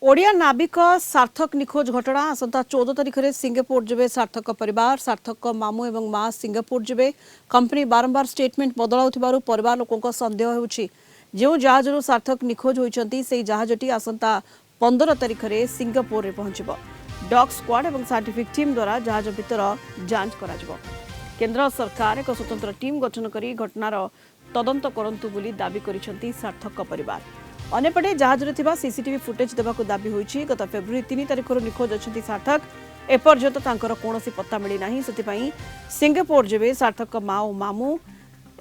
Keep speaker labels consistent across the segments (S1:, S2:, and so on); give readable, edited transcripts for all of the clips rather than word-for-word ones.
S1: ओडिया नाविक सार्थक निखोज घटना आसंता 14 तारिख में सिंगापुर जबे सार्थक परिवार सार्थक मामू एवं मां सिंगापुर जबे कंपनी बारंबार स्टेटमेंट बदलाउथिबारु परिवार लोकों संदेह होउछि जो जहाजरू सार्थक निखोज होइचंती से जहाजटी आसंता 15 तारिख में सिंगापुर रे पहुंचबो। डॉग स्क्वाड एवं साइंटिफिक टीम द्वारा जहाज भीतर जांच कराजिबो। केंद्र सरकार एक स्वतंत्र टीम गठन करी घटनार तदंत करंतु बोली दाबी करिसंती सार्थक परिवार। अन्यपटे जहाज सीसीटीवी फुटेज देवाक दाबी होइछि। गत फेब्रुआरी 3 तारिख निखोज अच्छी सार्थक एपर्यंत तांकर कौनसी पत्ता मिली नाही। सेतिपई सिंगापुर जेबे सार्थक माँ और मामू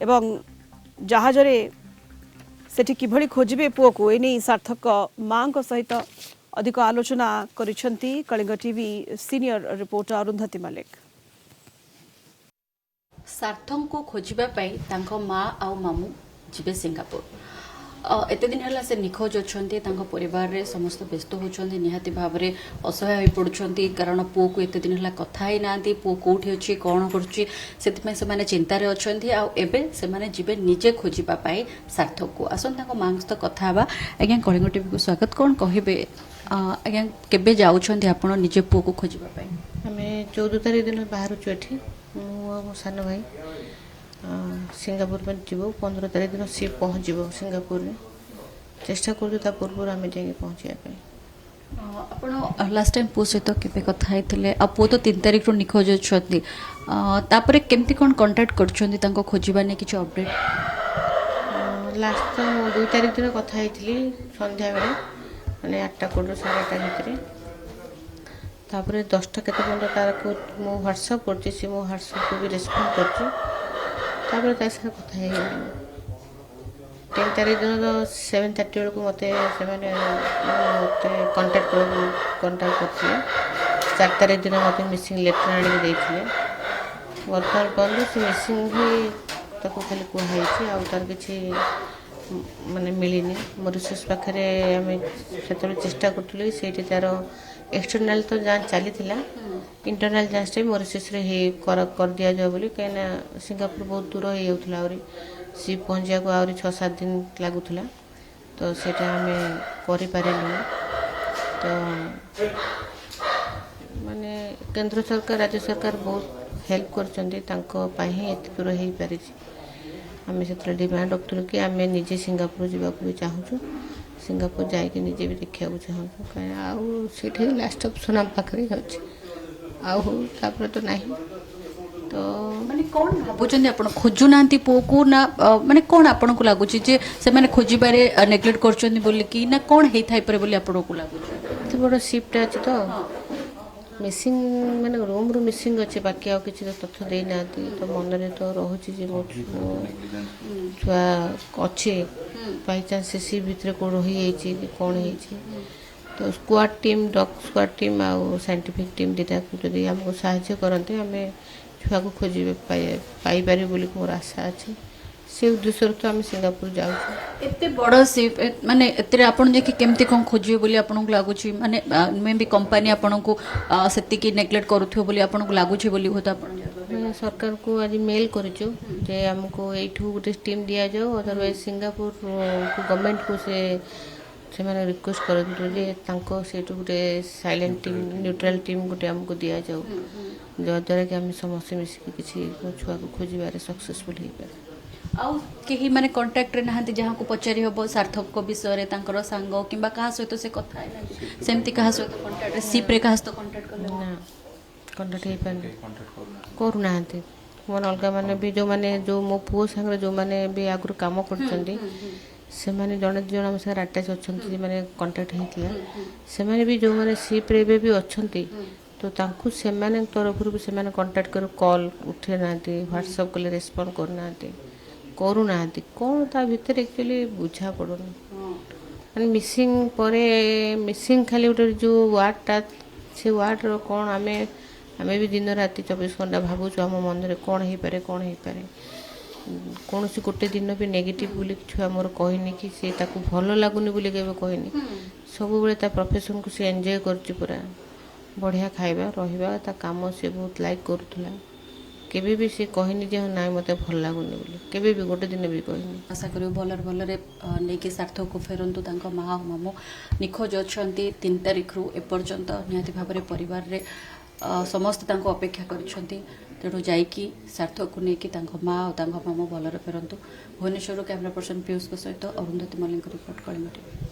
S1: एवं जहाज सेठी किभଳି खोजिबे पुओ को एने सार्थक माँ सहित अधिक आलोचना करिसंती Kalinga TV senior reporter Arundhati Malik.
S2: सार्थक को खोजिबा पई तांको माँ आ मामू जिबे सिंगापुर एते दिन है से निखोज अच्छे परिवार रे समस्त व्यस्त होती निहाती भाव में असहाय हो पड़ुंट कारण पुओ को एते दिन है कथा ही ना पुओ कौटी अच्छी कौन कर चिंतार अच्छा से जीवे निजे खोजापी सार्थक को आसत माँ सहित कथा आज्ञा कलिंग टीवी को स्वागत कौन कहे आज्ञा केबे जाउछंती आपण निजे पुओ को खोजापी
S3: आम 14 तारिख दिन बाहर मो सान भाई सिंगापुर में जीव 15 तारिख दिन सी पहुँच सिंगापुर में चेष्टा कर पूर्व आम जाए पहुँचापी।
S2: आप लास्ट टाइम पुओ सहित केबे कथा होते पुओ तो 3 तारिख निखोज अच्छा केमती कौन कंटाक्ट कर खोजा नहीं किसी अपडेट
S3: लास्ट तो 2 तारिख दिन कथा होती संध्या बेले मैंने 8टा कोड़ 8:30 भितर तापर 10टा केते पर्यंत तार को मो व्हाट्सएप करछि से मो व्हाट्सएप को भी रेस्पॉन्ड करछि तापर ता से कथा है 10 तारिख दिन 7:30 बेलू मते से माने मते कांटेक्ट करथिले 4 तारिख दिन मते मिसिंग लेटर आनी देथिले वर्तमान बंद से मिसिंग भी ताको खाली कुहाई छी आ तार किछि माने मिलिनी मॉरिशस पाखरे आमे सेतबे चेष्टा करथुले सेठी तार एक्सटर्नल तो जांच चली इंटरनल जांच मॉरिशस रे हे कर दिया जाए बोली कहीं सिंगापुर बहुत दूर हो जाऊला आउरी सी पहुँचा को आउरी 6-7 दिन लगुला तो सेटा आम करें तो माने केंद्र सरकार राज्य सरकार बहुत हेल्प कर एत दूर हो पारि आम से डिमांड रखुलु कि आम निजे सिंगापुर जावाक भी चाहूँ सिंगापुर जाके निजे भी देखा चाहूँ कहीं लास्ट ऑप्शन आम पाखे अच्छे आपर तो नहीं तो
S2: माने कौन भावुं आप खोजु ना पुओ को ना माने कौन आपन को लगुच से मैंने खोजारे नेग्लेक्ट कर ना कौन होता है बोली आपन को लगुच
S3: बड़ शिफ्ट अच्छे तो मिसिंग माने रूम रू मिसिंग अच्छे बाकी आ किसी तथ्य देना तो मन में तो रोचे मो छुआ अच्छे बाई चान्स सी भितर कौन रही कौन है तो squad team dog squad team आउ साइंटिफिक टीम दीटा जदि आमको साहाय्य करते आम छुआ को खोज पाइपर बोली मोर आशा अच्छे से उद्देश्य तो आम सिंगापुर जाऊँ
S2: एते बड़ सिप माने एते आपन जे कि केमती कोन खोजियो बोली आपन को लागुची माने मे भी कंपनी आपन को सेति की नेग्लेक्ट करूथियो बोली आपन को लागुची बोली होता आपन
S3: मैंने सरकार को आज मेल करिचो जे हमको एठू गोटे टीम दिया जाओ अदरवाइज सिंगापुर को गवर्नमेंट को से मैंने रिक्वेस्ट करते जे तांको सेठू गोटे साइलेंट टीम न्यूट्रल टीम गोटे हमको दिया जाओ जद्वारा कि आम समस्त मिसिक किसी छुआ को खोजारे सक्सेसफुल हो पाए
S2: आउ कहीं माने कांटेक्ट रे नहांती जहाँ को पचारि हबो सार्थक को विषय रे तांकर सांग किंबा कहा सहित से कथा है सेमती कहा सहित कांटेक्ट शिप रे कहा सहित कांटेक्ट कर
S3: ना कांटेक्ट हे पानी करू नांती मन अलग माने भी जो माने जो मो पुओ संग जो माने भी आगु काम करछंती से माने जने जण हम से अटैच अछंती माने कांटेक्ट हेतिला से माने भी जो माने शिप रे भी अछंती तो तांकु से माने तरफ रु से माने कांटेक्ट कर कॉल उठे नांती व्हाट्सएप को रेस्पॉन्ड कर नांती करू नांती कौन ता भीतर एक्चुअली बुझा पड़ोनी माने मिसिंग परे मिसिंग खाली उटर जो वार्डटा से वार्ड रो कौन आमे भी दिन राति 24 घंटा भावुँ आम मन में कौन हो पारे कौन सी गोटे दिन भी नेगेटिव बोली छुआ मोर कहनी कि सी ताकू भल लगुनि बोली केबे कहनी सब बेले ता प्रोफेशन को सी एंजॉय करछि पूरा बढ़िया खाइबा रहिबा ता काम से बहुत लाइक करूथला କେବେ ବି ସେ କହିନି ଯେ ନାଇଁ ମୋତେ ଭଲ ଲାଗୁନି ବୋଲି, କେବେ ବି ଗୋଟେ ଦିନ ବି କହିନି।
S2: ଆଶା କରିବୁ ଭଲରେ ଭଲରେ ନେଇକି ସାର୍ଥକକୁ ଫେରନ୍ତୁ। ତାଙ୍କ ମା ଆଉ ମାମୁଁ ନିଖୋଜ ଅଛନ୍ତି 3 ତାରିଖରୁ ଏପର୍ଯ୍ୟନ୍ତ। ନିହାତି ଭାବରେ ପରିବାରରେ ସମସ୍ତେ ତାଙ୍କୁ ଅପେକ୍ଷା କରିଛନ୍ତି। ତେଣୁ ଯାଇକି ସାର୍ଥକକୁ ନେଇକି ତାଙ୍କ ମା ଆଉ ତାଙ୍କ ମାମୁଁ ଭଲରେ ଫେରନ୍ତୁ। ଭୁବନେଶ୍ୱରରୁ କ୍ୟାମେରା ପର୍ସନ ପିୟୁଷଙ୍କ ସହିତ ଅରୁନ୍ଧତୀ ମଲ୍ଲିକଙ୍କ ରିପୋର୍ଟ, କଳିଙ୍ଗ ଟିଭି।